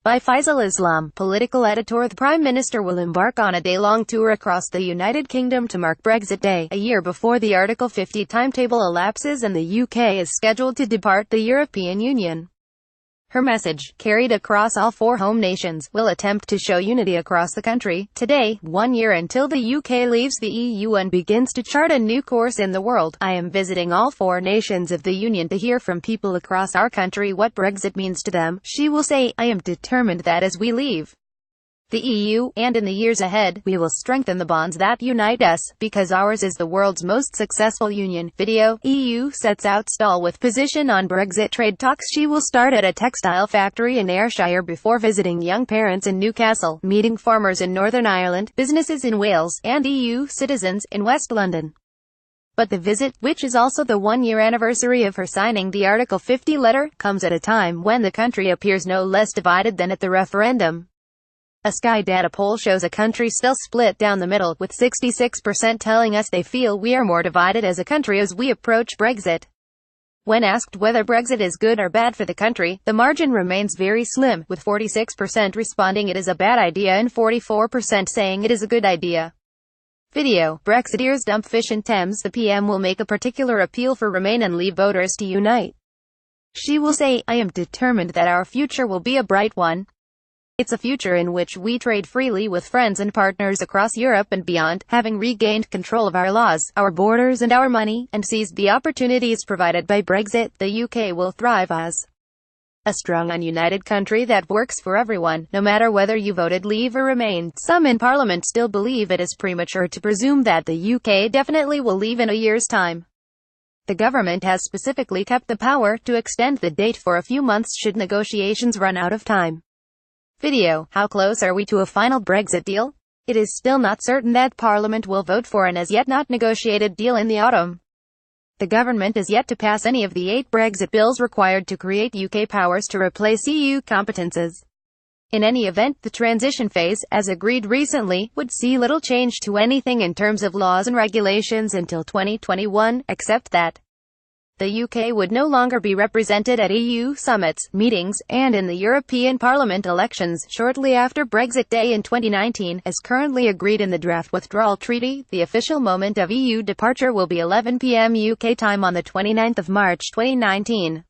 By Faisal Islam, political editor. The Prime Minister will embark on a day-long tour across the United Kingdom to mark Brexit Day, a year before the Article 50 timetable elapses and the UK is scheduled to depart the European Union. Her message, carried across all four home nations, will attempt to show unity across the country. Today, 1 year until the UK leaves the EU and begins to chart a new course in the world, I am visiting all four nations of the Union to hear from people across our country what Brexit means to them. She will say, I am determined that as we leave the EU, and in the years ahead, we will strengthen the bonds that unite us, because ours is the world's most successful union. Video, EU sets out stall with position on Brexit trade talks. She will start at a textile factory in Ayrshire before visiting young parents in Newcastle, meeting farmers in Northern Ireland, businesses in Wales, and EU citizens in West London. But the visit, which is also the 1-year anniversary of her signing the Article 50 letter, comes at a time when the country appears no less divided than at the referendum. A Sky data poll shows a country still split down the middle, with 66% telling us they feel we are more divided as a country as we approach Brexit. When asked whether Brexit is good or bad for the country, the margin remains very slim, with 46% responding it is a bad idea and 44% saying it is a good idea. Video, Brexiteers dump fish in Thames. The PM will make a particular appeal for Remain and Leave voters to unite. She will say, I am determined that our future will be a bright one. It's a future in which we trade freely with friends and partners across Europe and beyond, having regained control of our laws, our borders and our money, and seized the opportunities provided by Brexit. The UK will thrive as a strong and united country that works for everyone, no matter whether you voted Leave or Remain. Some in Parliament still believe it is premature to presume that the UK definitely will leave in a year's time. The government has specifically kept the power to extend the date for a few months should negotiations run out of time. Video, how close are we to a final Brexit deal? It is still not certain that Parliament will vote for an as yet not negotiated deal in the autumn. The government is yet to pass any of the 8 Brexit bills required to create UK powers to replace EU competences. In any event, the transition phase, as agreed recently, would see little change to anything in terms of laws and regulations until 2021, except that the UK would no longer be represented at EU summits, meetings, and in the European Parliament elections shortly after Brexit Day in 2019, as currently agreed in the draft withdrawal treaty. The official moment of EU departure will be 11 p.m. UK time on the 29th of March 2019.